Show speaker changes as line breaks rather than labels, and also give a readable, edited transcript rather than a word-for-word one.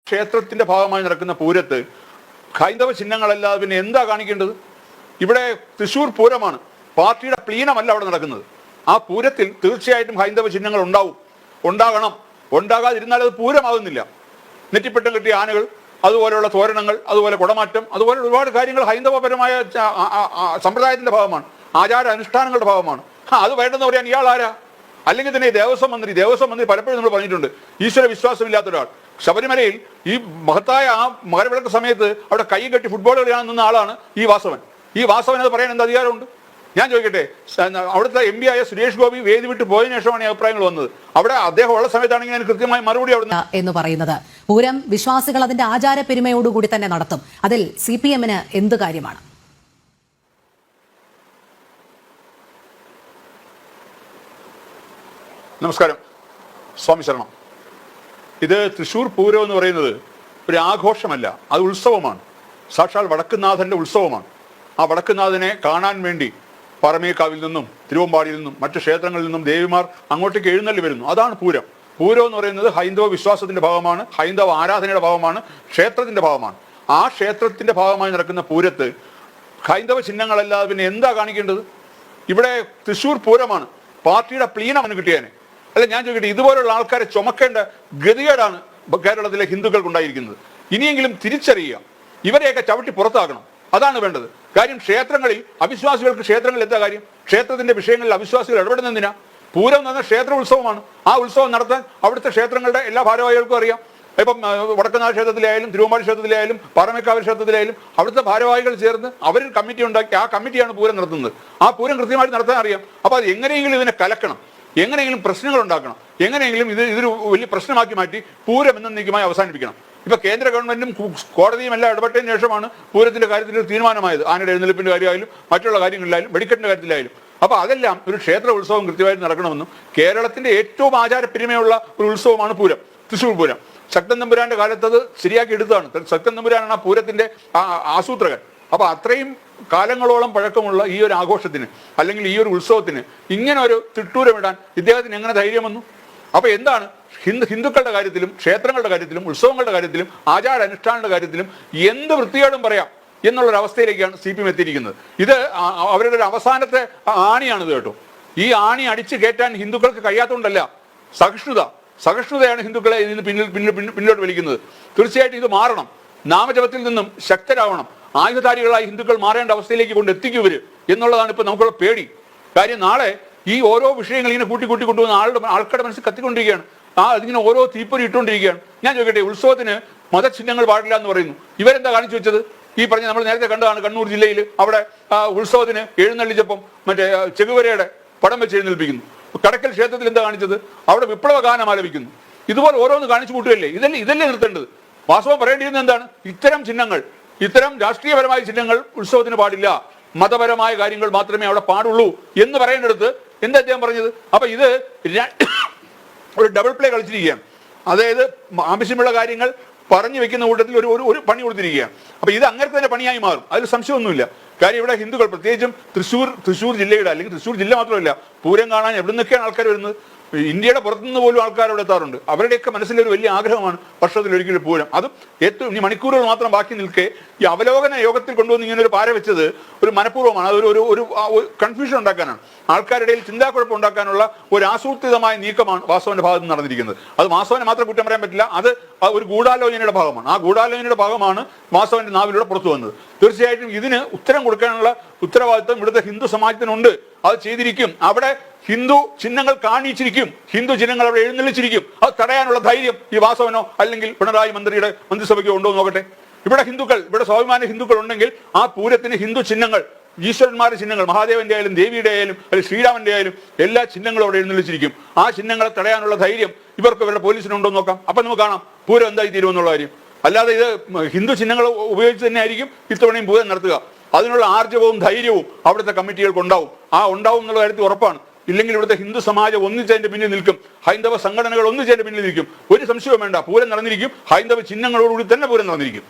ക്ഷേത്രത്തിന്റെ ഭാഗമായി നടക്കുന്ന പൂരത്ത് ഹൈന്ദവ ചിഹ്നങ്ങളല്ലാതെ പിന്നെ എന്താ കാണിക്കേണ്ടത്? ഇവിടെ തൃശ്ശൂർ പൂരമാണ്, പാർട്ടിയുടെ പ്ലീനമല്ല അവിടെ നടക്കുന്നത്. ആ പൂരത്തിൽ തീർച്ചയായിട്ടും ഹൈന്ദവ ചിഹ്നങ്ങൾ ഉണ്ടാകണം. ഉണ്ടാകാതിരുന്നാൽ അത് പൂരമാകുന്നില്ല. നെറ്റിപ്പട്ടം കെട്ടിയ ആനകൾ, അതുപോലെയുള്ള തോരണങ്ങൾ, അതുപോലെ കുടമാറ്റം, അതുപോലെ ഒരുപാട് കാര്യങ്ങൾ ഹൈന്ദവപരമായ സമ്പ്രദായത്തിന്റെ ഭാഗമാണ്, ആചാര അനുഷ്ഠാനങ്ങളുടെ ഭാഗമാണ്. അത് വേണ്ടെന്ന് പറയാൻ ഇയാൾ ആരാ? അല്ലെങ്കിൽ തന്നെ ദേവസ്വം മന്ത്രി പലപ്പോഴും നമ്മൾ പറഞ്ഞിട്ടുണ്ട്, ഈശ്വര വിശ്വാസമില്ലാത്ത ഒരാൾ. ശബരിമലയിൽ ഈ മഹത്തായ ആ മകരവിളക്ക് സമയത്ത് അവിടെ കൈ കെട്ടി ഫുട്ബോൾ കളിയാൻ നിന്ന ആളാണ് ഈ വാസവൻ. അത് പറയാൻ എന്ത് അധികാരമുണ്ട്? ഞാൻ ചോദിക്കട്ടെ, അവിടുത്തെ MP ആയ സുരേഷ് ഗോപി വേദി വിട്ട് പോയതിനു ശേഷമാണ് ഈ അഭിപ്രായങ്ങൾ വന്നത്. അവിടെ അദ്ദേഹം ഉള്ള സമയത്താണെങ്കിൽ ഞാൻ കൃത്യമായ മറുപടി അവിടെ
എന്ന് പറയുന്നത്. പൂരം വിശ്വാസികൾ അതിന്റെ ആചാര പെരുമയോടുകൂടി തന്നെ നടത്തും. അതിൽ CPM-ന് എന്ത് കാര്യമാണ്?
നമസ്കാരം, സ്വാമി ശരണം. ഇത് തൃശ്ശൂർ പൂരം എന്ന് പറയുന്നത് ഒരു ആഘോഷമല്ല, അത് ഉത്സവമാണ്. സാക്ഷാൽ വടക്കുന്നാഥന്റെ ഉത്സവമാണ്. ആ വടക്കുന്നാഥനെ കാണാൻ വേണ്ടി പറമേക്കാവിൽ നിന്നും തിരുവമ്പാടിയിൽ നിന്നും മറ്റു ക്ഷേത്രങ്ങളിൽ നിന്നും ദേവിമാർ അങ്ങോട്ടേക്ക് എഴുന്നള്ളി വരുന്നു. അതാണ് പൂരം. പൂരം എന്ന് പറയുന്നത് ഹൈന്ദവ വിശ്വാസത്തിന്റെ ഭാഗമാണ്, ഹൈന്ദവ ആരാധനയുടെ ഭാഗമാണ്, ക്ഷേത്രത്തിന്റെ ഭാഗമാണ്. ആ ക്ഷേത്രത്തിന്റെ ഭാഗമായി നടക്കുന്ന പൂരത്ത് ഹൈന്ദവ ചിഹ്നങ്ങളല്ലാതെ പിന്നെ എന്താ കാണിക്കേണ്ടത്? ഇവിടെ തൃശ്ശൂർ പൂരമാണ്, പാർട്ടിയുടെ പ്ലീനമാണ് കിട്ടിയാനെ. അല്ല, ഞാൻ ചോദിക്കട്ടെ, ഇതുപോലുള്ള ആൾക്കാരെ ചുമക്കേണ്ട ഗതികേടാണ് കേരളത്തിലെ ഹിന്ദുക്കൾക്കുണ്ടായിരിക്കുന്നത്. ഇനിയെങ്കിലും തിരിച്ചറിയുക, ഇവരെയൊക്കെ ചവിട്ടി പുറത്താക്കണം. അതാണ് വേണ്ടത്. കാര്യം ക്ഷേത്രങ്ങളിൽ അവിശ്വാസികൾക്ക് ക്ഷേത്രങ്ങളിൽ എന്താ കാര്യം? ക്ഷേത്രത്തിന്റെ വിഷയങ്ങളിൽ അവിശ്വാസികൾ ഇടപെടുന്നതിനാ? പൂരം എന്ന് പറഞ്ഞാൽ ക്ഷേത്ര ഉത്സവമാണ്. ആ ഉത്സവം നടത്താൻ അവിടുത്തെ ക്ഷേത്രങ്ങളുടെ എല്ലാ ഭാരവാഹികൾക്കും അറിയാം. ഇപ്പം വടക്കനാഥ ക്ഷേത്രത്തിലായാലും തിരുവമ്പാടി ക്ഷേത്രത്തിലായാലും പാറമേക്കാവ് ക്ഷേത്രത്തിലായാലും അവിടുത്തെ ഭാരവാഹികൾ ചേർന്ന് അവർ കമ്മിറ്റി ഉണ്ടാക്കി ആ കമ്മിറ്റിയാണ് പൂരം നടത്തുന്നത്. ആ പൂരം കൃത്യമായിട്ട് നടത്താൻ അറിയാം. അപ്പോൾ അത് എങ്ങനെയെങ്കിലും ഇതിനെ കലക്കണം, എങ്ങനെയെങ്കിലും പ്രശ്നങ്ങൾ ഉണ്ടാക്കണം, എങ്ങനെയെങ്കിലും ഇതൊരു വലിയ പ്രശ്നമാക്കി മാറ്റി പൂരം എന്നേക്കുമായി അവസാനിപ്പിക്കണം. ഇപ്പൊ കേന്ദ്ര ഗവൺമെന്റും കോടതിയും എല്ലാം ഇടപെട്ടതിന് ശേഷമാണ് പൂരത്തിന്റെ കാര്യത്തിൽ ഒരു തീരുമാനമായത്. ആനയുടെ എഴുന്നള്ളിപ്പിന്റെ കാര്യമായാലും മറ്റുള്ള കാര്യങ്ങളിലായാലും വെടിക്കെട്ടിന്റെ കാര്യത്തിലായാലും. അപ്പൊ അതെല്ലാം ഒരു ക്ഷേത്ര ഉത്സവം കൃത്യമായിട്ട് നടക്കണമെന്നും കേരളത്തിന്റെ ഏറ്റവും ആചാരപ്പെരുമയുള്ള ഒരു ഉത്സവമാണ് പൂരം, തൃശ്ശൂർ പൂരം. ശക്തൻ തമ്പുരാന്റെ കാലത്തത് ശരിയാക്കി എടുത്തതാണ്. ശക്തൻ തമ്പുരാനാണ് ആ പൂരത്തിന്റെ ആസൂത്രകൻ. അപ്പൊ അത്രയും കാലങ്ങളോളം പഴക്കമുള്ള ഈ ഒരു ആഘോഷത്തിന് അല്ലെങ്കിൽ ഈ ഒരു ഉത്സവത്തിന് ഇങ്ങനെ ഒരു തിട്ടൂരമിടാൻ ഇദ്ദേഹത്തിന് എങ്ങനെ ധൈര്യം വന്നു? അപ്പൊ എന്താണ് ഹിന്ദുക്കളുടെ കാര്യത്തിലും ക്ഷേത്രങ്ങളുടെ കാര്യത്തിലും ഉത്സവങ്ങളുടെ കാര്യത്തിലും ആചാര അനുഷ്ഠാനങ്ങളുടെ കാര്യത്തിലും എന്ത് വൃത്തികേടും പറയാം എന്നുള്ളൊരവസ്ഥയിലേക്കാണ് CPM എത്തിയിരിക്കുന്നത്. ഇത് അവരുടെ ഒരു അവസാനത്തെ ആണിയാണിത് കേട്ടോ. ഈ ആണി അടിച്ചു കയറ്റാൻ ഹിന്ദുക്കൾക്ക് കഴിയാത്തതുകൊണ്ടല്ല, സഹിഷ്ണുതയാണ് ഹിന്ദുക്കളെ ഇതിന് പിന്നിലോട്ട് വലിക്കുന്നത്. തീർച്ചയായിട്ടും ഇത് മാറണം. നാമജപത്തിൽ നിന്നും ശക്തരാവണം. ആയുധധാരികളായി ഹിന്ദുക്കൾ മാറേണ്ട അവസ്ഥയിലേക്ക് കൊണ്ടെത്തിക്കുവര് എന്നുള്ളതാണ് ഇപ്പൊ നമുക്കുള്ള പേടി. കാര്യം നാളെ ഈ ഓരോ വിഷയങ്ങൾ ഇങ്ങനെ കൂട്ടി കൊണ്ടുവന്ന ആൾക്കാരുടെ മനസ്സിൽ കത്തിക്കൊണ്ടിരിക്കുകയാണ്. അതിങ്ങനെ ഓരോ തീപ്പൊരി ഇട്ടുകൊണ്ടിരിക്കുകയാണ്. ഞാൻ ചോദിക്കട്ടെ, ഉത്സവത്തിന് മതചിഹ്നങ്ങൾ പാടില്ല എന്ന് പറയുന്നു. ഇവരെന്താ കാണിച്ചു വെച്ചത്? ഈ പറഞ്ഞ നമ്മൾ നേരത്തെ കണ്ടതാണ് കണ്ണൂർ ജില്ലയിൽ അവിടെ ഉത്സവത്തിന് എഴുന്നള്ളിച്ചപ്പം മറ്റേ ചെകുവരയുടെ പടം വെച്ച് എഴുന്നേൽപ്പിക്കുന്നു. കടക്കൽ ക്ഷേത്രത്തിൽ എന്താ കാണിച്ചത്? അവിടെ വിപ്ലവ ഗാനം ആലപിക്കുന്നു. ഇതുപോലെ ഓരോന്ന് കാണിച്ചു കൂട്ടുകയല്ലേ? ഇതല്ലേ നിർത്തേണ്ടത്? വാസ്തവം പറയേണ്ടിയിരുന്നത് എന്താണ്? ഇത്തരം ചിഹ്നങ്ങൾ, ഇത്തരം രാഷ്ട്രീയപരമായ ചിഹ്നങ്ങൾ ഉത്സവത്തിന് പാടില്ല, മതപരമായ കാര്യങ്ങൾ മാത്രമേ അവിടെ പാടുള്ളൂ എന്ന് പറയേണ്ടടുത്ത് എന്താ അദ്ദേഹം പറഞ്ഞത്? അപ്പൊ ഇത് ഒരു ഡബിൾ പ്ലേ കളിച്ചിരിക്കുകയാണ്. അതായത് ആവശ്യമുള്ള കാര്യങ്ങൾ പറഞ്ഞു വെക്കുന്ന കൂട്ടത്തിൽ ഒരു പണി കൊടുത്തിരിക്കുകയാണ്. അപ്പൊ ഇത് അങ്ങനത്തെ തന്നെ പണിയായി മാറും, അതിൽ സംശയമൊന്നുമില്ല. കാര്യം ഇവിടെ ഹിന്ദുക്കൾ, പ്രത്യേകിച്ചും തൃശ്ശൂർ ജില്ലയുടെ, അല്ലെങ്കിൽ തൃശ്ശൂർ ജില്ല മാത്രമല്ല, പൂരം കാണാൻ എവിടെ നിന്നൊക്കെയാണ് ആൾക്കാർ വരുന്നത്? ഇന്ത്യയുടെ പുറത്തുനിന്ന് പോലും ആൾക്കാർ അവിടെ എത്താറുണ്ട്. അവരുടെയൊക്കെ മനസ്സിലൊരു വലിയ ആഗ്രഹമാണ് വർഷത്തിലൊരിക്കലും പൂരം. അതും ഏറ്റവും ഇനി മണിക്കൂറുകൾ മാത്രം ബാക്കി നിൽക്കെ ഈ അവലോകന യോഗത്തിൽ കൊണ്ടുവന്ന് ഇങ്ങനെ ഒരു പാര വെച്ചത് ഒരു മനഃപൂർവ്വമാണ്. അതൊരു കൺഫ്യൂഷൻ ഉണ്ടാക്കാനാണ്, ആൾക്കാരുടെ ഇടയിൽ ചിന്താക്കുഴപ്പം ഉണ്ടാക്കാനുള്ള ഒരു ആസൂത്രിതമായ നീക്കമാണ് വാസവന്റെ ഭാഗത്ത് നിന്ന് നടന്നിരിക്കുന്നത്. അത് വാസവനെ മാത്രം കുറ്റം പറയാൻ പറ്റില്ല, അത് ഒരു ഗൂഢാലോചനയുടെ ഭാഗമാണ്. ആ ഗൂഢാലോചനയുടെ ഭാഗമാണ് വാസവന്റെ നാവിലൂടെ പുറത്തു വന്നത്. തീർച്ചയായിട്ടും ഇതിന് ഉത്തരം കൊടുക്കാനുള്ള ഉത്തരവാദിത്വം ഇവിടുത്തെ ഹിന്ദു സമാജത്തിനുണ്ട്. അത് ചെയ്തിരിക്കും. അവിടെ ഹിന്ദു ചിഹ്നങ്ങൾ കാണിച്ചിരിക്കും, ഹിന്ദു ചിഹ്നങ്ങൾ അവിടെ എഴുന്നള്ളിച്ചിരിക്കും. അത് തടയാനുള്ള ധൈര്യം ഈ വാസവനോ അല്ലെങ്കിൽ പിണറായി മന്ത്രിയുടെ മന്ത്രിസഭയ്ക്കോ ഉണ്ടോ എന്ന് നോക്കട്ടെ. ഇവിടെ സ്വാഭിമാന ഹിന്ദുക്കൾ ഉണ്ടെങ്കിൽ ആ പൂരത്തിന് ഹിന്ദു ചിഹ്നങ്ങൾ, ഈശ്വരന്മാരുടെ ചിഹ്നങ്ങൾ, മഹാദേവന്റെ ആയാലും ദേവിയുടെ ആയാലും അല്ലെങ്കിൽ ശ്രീരാമന്റെ ആയാലും എല്ലാ ചിഹ്നങ്ങളും അവിടെ എഴുന്നള്ളിച്ചിരിക്കും. ആ ചിഹ്നങ്ങളെ തടയാനുള്ള ധൈര്യം ഇവരുടെ പോലീസിനുണ്ടോ എന്ന് നോക്കാം. അപ്പൊ നമുക്ക് കാണാം പൂരം എന്തായി തീരുമെന്നുള്ള കാര്യം. അല്ലാതെ ഇത് ഹിന്ദു ചിഹ്നങ്ങൾ ഉപയോഗിച്ച് തന്നെ ആയിരിക്കും ഇത്തവണയും പൂരം നടത്തുക. അതിനുള്ള ആർജവവും ധൈര്യവും അവിടുത്തെ കമ്മിറ്റികൾക്ക് ഉണ്ടാവും എന്നുള്ള കാര്യത്തിൽ ഉറപ്പാണ്. ഇല്ലെങ്കിൽ ഇവിടുത്തെ ഹിന്ദു സമാജം ഒന്നിച്ചതിന്റെ പിന്നിൽ നിൽക്കും, ഹൈന്ദവ സംഘടനകൾ ഒന്നിച്ചതിന്റെ പിന്നിൽ നിൽക്കും. ഒരു സംശയവും വേണ്ട, പൂരം നടന്നിരിക്കും. ഹൈന്ദവ ചിഹ്നങ്ങളോടുകൂടി തന്നെ പൂരം നടന്നിരിക്കും.